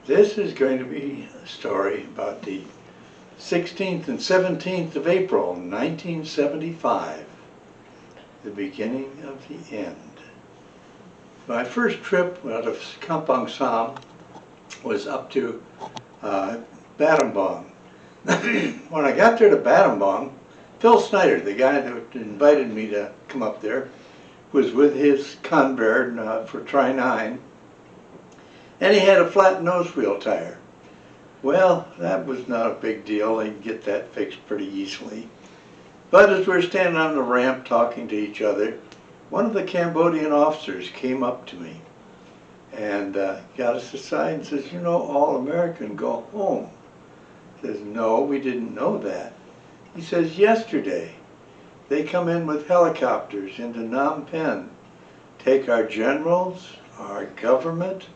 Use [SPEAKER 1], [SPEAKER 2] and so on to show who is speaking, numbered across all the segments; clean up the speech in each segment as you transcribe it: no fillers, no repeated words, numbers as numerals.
[SPEAKER 1] This is going to be a story about the 16th and 17th of April, 1975, the beginning of the end. My first trip out of Kampong Sam was up to Battambang. When I got there to Battambang, Phil Snyder, the guy that invited me to come up there, was with his Convair for Tri-9, and he had a flat nose wheel tire. Well, that was not a big deal. I could get that fixed pretty easily. But as we were standing on the ramp talking to each other, one of the Cambodian officers came up to me and got us aside and says, "You know, all American go home." I says, "No, we didn't know that." He says, "Yesterday, they come in with helicopters into Phnom Penh, take our generals, our government,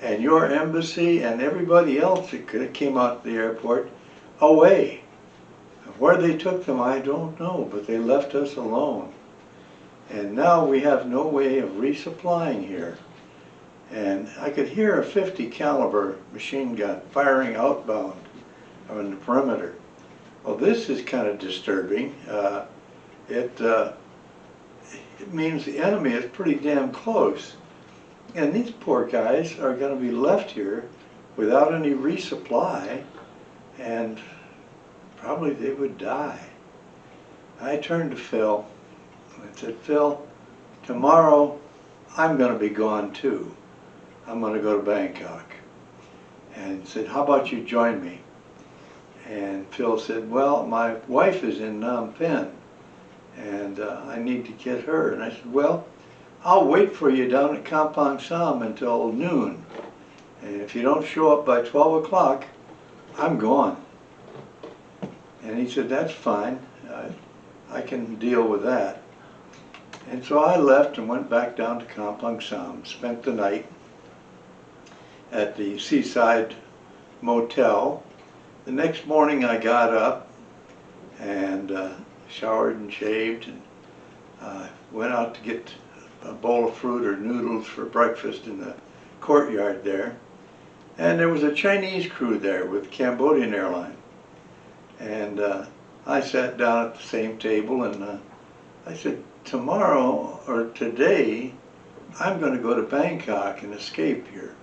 [SPEAKER 1] and your embassy and everybody else that came out the airport away. Where they took them, I don't know, but they left us alone. And now we have no way of resupplying here." And I could hear a 50 caliber machine gun firing outbound on the perimeter. Well, this is kind of disturbing. It means the enemy is pretty damn close. And these poor guys are going to be left here without any resupply, and probably they would die. I turned to Phil and said, "Phil, tomorrow I'm going to be gone too. I'm going to go to Bangkok." And he said, "How about you join me?" And Phil said, "Well, my wife is in Phnom Penh, and I need to get her." And I said, "Well, I'll wait for you down at Kampong Sam until noon. And if you don't show up by 12 o'clock, I'm gone." And he said, "That's fine. I can deal with that." And so I left and went back down to Kampong Sam, spent the night at the seaside motel. The next morning I got up and showered and shaved and went out to get a bowl of fruit or noodles for breakfast in the courtyard there. And there was a Chinese crew there with Cambodian airline. And I sat down at the same table and I said, "Tomorrow or today, I'm going to go to Bangkok and escape here."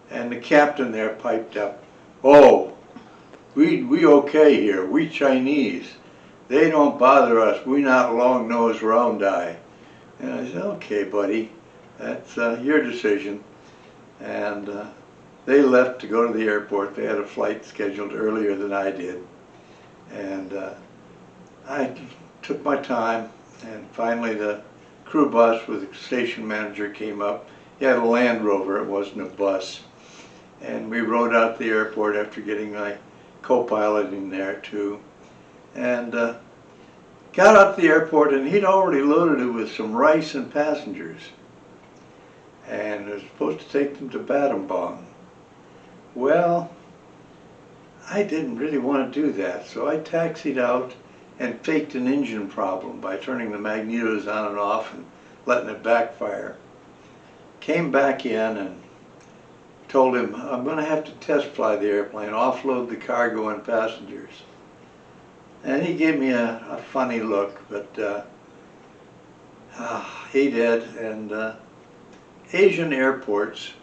[SPEAKER 1] And the captain there piped up, "Oh, we okay here. We Chinese. They don't bother us. We not long-nosed round-eye." And I said, "Okay, buddy, that's your decision." And they left to go to the airport. They had a flight scheduled earlier than I did. And I took my time, and finally the crew bus with the station manager came up. He had a Land Rover, it wasn't a bus. And we rode out the airport after getting my co-pilot in there too. And got up the airport, and he'd already loaded it with some rice and passengers. And it was supposed to take them to Battambang. Well, I didn't really want to do that, so I taxied out and faked an engine problem by turning the magnetos on and off and letting it backfire. Came back in and told him, "I'm going to have to test fly the airplane, offload the cargo and passengers." And he gave me a funny look, but he did. And Asian airports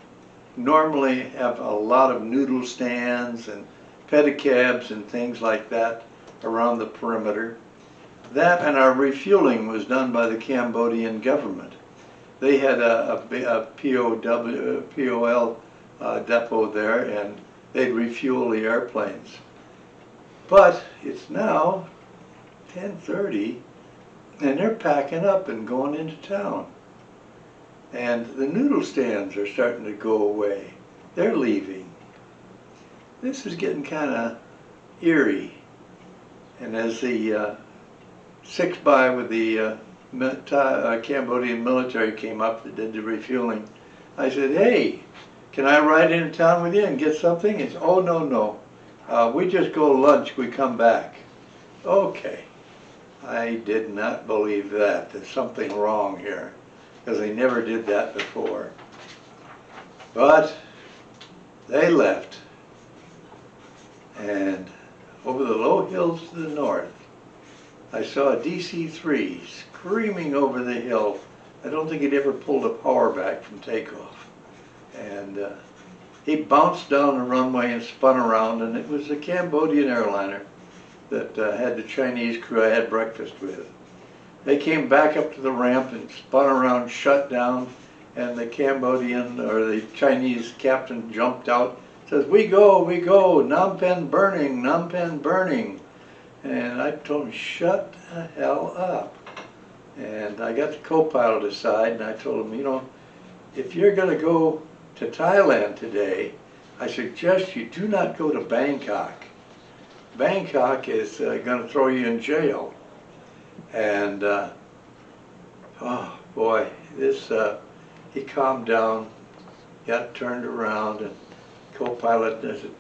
[SPEAKER 1] normally have a lot of noodle stands and pedicabs and things like that around the perimeter. That and our refueling was done by the Cambodian government. They had a POL depot there, and they'd refuel the airplanes. But it's now 10:30, and they're packing up and going into town. And the noodle stands are starting to go away. They're leaving. This is getting kind of eerie. And as the 6x with the Cambodian military came up that did the refueling, I said, "Hey, can I ride into town with you and get something?" He said, "Oh, no. We just go lunch, we come back." Okay. I did not believe that. There's something wrong here, because they never did that before. But They left, and over the low hills to the north, I saw a DC-3 screaming over the hill. I don't think he'd ever pulled a power back from takeoff. And he bounced down the runway and spun around, and it was a Cambodian airliner that had the Chinese crew I had breakfast with. They came back up to the ramp and spun around, shut down, and the Cambodian, or the Chinese captain jumped out, says, we go, Phnom Penh burning, Phnom Penh burning. And I told him, shut the hell up. And I got the co-pilot aside, and I told him, you know, if you're going to go to Thailand today, I suggest you do not go to Bangkok. Bangkok is going to throw you in jail. And, oh boy, this, he calmed down, got turned around, and co-pilot said,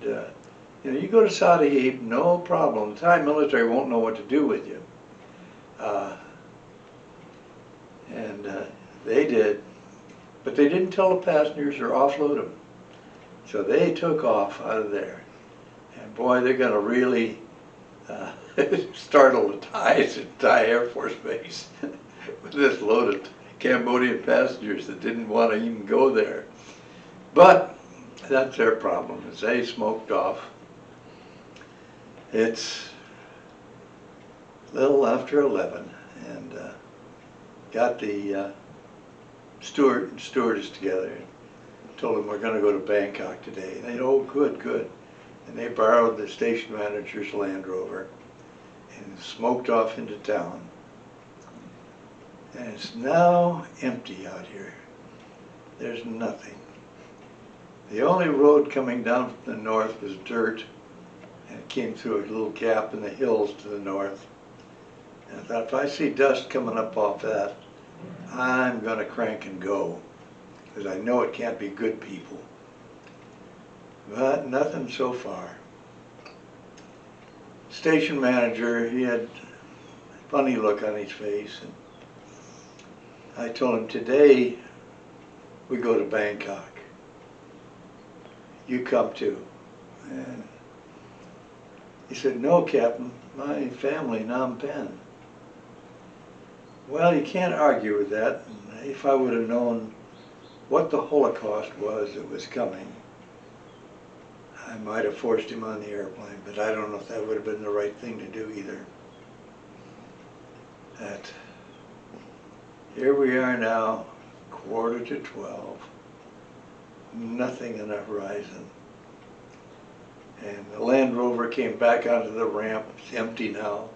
[SPEAKER 1] you know, you go to Saudi, no problem. The Thai military won't know what to do with you. They did, but they didn't tell the passengers or offload them. So they took off out of there. And boy, they're going to really startle the Thais at Thai Air Force Base with this load of Cambodian passengers that didn't want to even go there. But that's their problem, is they smoked off. It's a little after 11, and got the steward and stewardess together and told them we're going to go to Bangkok today. And they, oh, good, good. And they borrowed the station manager's Land Rover and smoked off into town. And it's now empty out here. There's nothing. The only road coming down from the north was dirt, and it came through a little gap in the hills to the north. And I thought, if I see dust coming up off that, I'm going to crank and go, because I know it can't be good people. But nothing so far. Station manager, he had a funny look on his face, and I told him, today we go to Bangkok. You come too. And he said, no, Captain, my family, Phnom Penh. Well, you can't argue with that. If I would have known what the Holocaust was that was coming, I might have forced him on the airplane, but I don't know if that would have been the right thing to do either. That here we are now, 11:45, nothing on the horizon. And the Land Rover came back onto the ramp, it's empty now,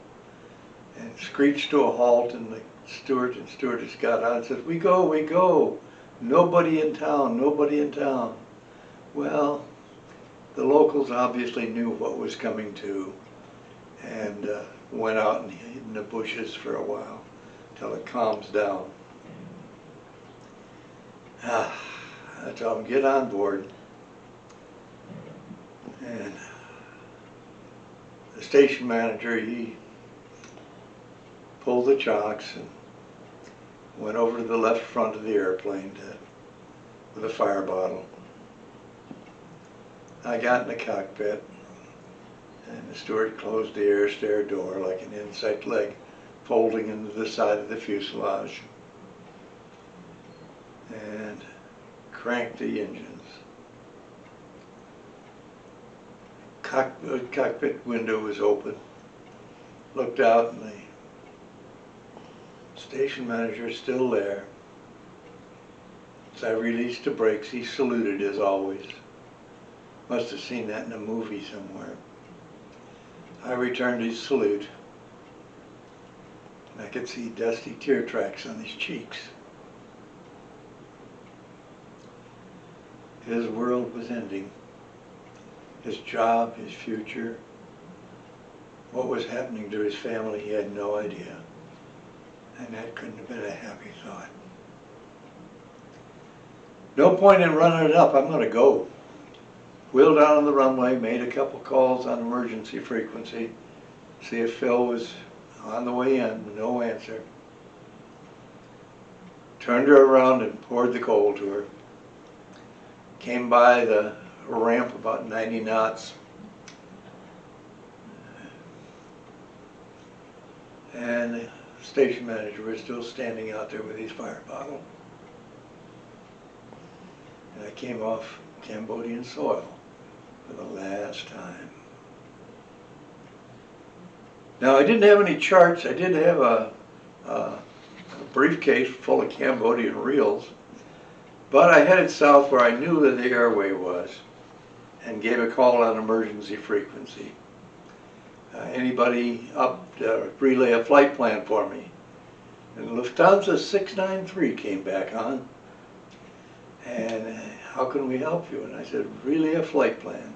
[SPEAKER 1] and screeched to a halt, and the steward and stewardess got on and said, we go, nobody in town, nobody in town. Well, the locals obviously knew what was coming too, and went out and hid in the bushes for a while till it calms down. I told them, get on board. And the station manager, he pulled the chocks and went over to the left front of the airplane with a fire bottle. I got in the cockpit, and the steward closed the air stair door like an insect leg folding into the side of the fuselage, and cranked the engines. Cockpit window was open. Looked out, and the station manager is still there. As I released the brakes, he saluted as always. Must have seen that in a movie somewhere. I returned his salute. I could see dusty tear tracks on his cheeks. His world was ending. His job, his future, what was happening to his family, he had no idea. And that couldn't have been a happy thought. No point in running it up, I'm going to go. Wheeled out on the runway, made a couple calls on emergency frequency, see if Phil was on the way in, no answer. Turned her around and poured the coal to her. Came by the a ramp about 90 knots. And the station manager was still standing out there with his fire bottle. And I came off Cambodian soil for the last time. Now, I didn't have any charts. I did have a briefcase full of Cambodian reels, but I headed south where I knew that the airway was and gave a call on emergency frequency. Anybody up to relay a flight plan for me? And Lufthansa 693 came back on. And how can we help you? And I said, relay a flight plan.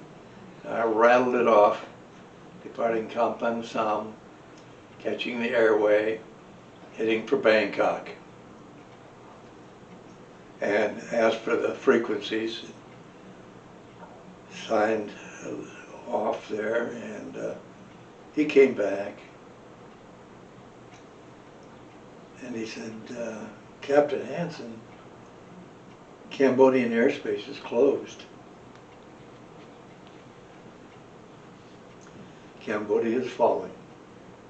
[SPEAKER 1] I rattled it off, departing Kampong Sam, catching the airway, heading for Bangkok. And asked for the frequencies, signed off there, and he came back. And he said, Captain Hansen, Cambodian airspace is closed. Cambodia is falling.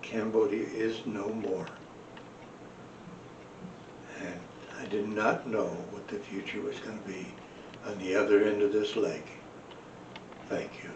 [SPEAKER 1] Cambodia is no more. And I did not know what the future was going to be on the other end of this lake. Thank you.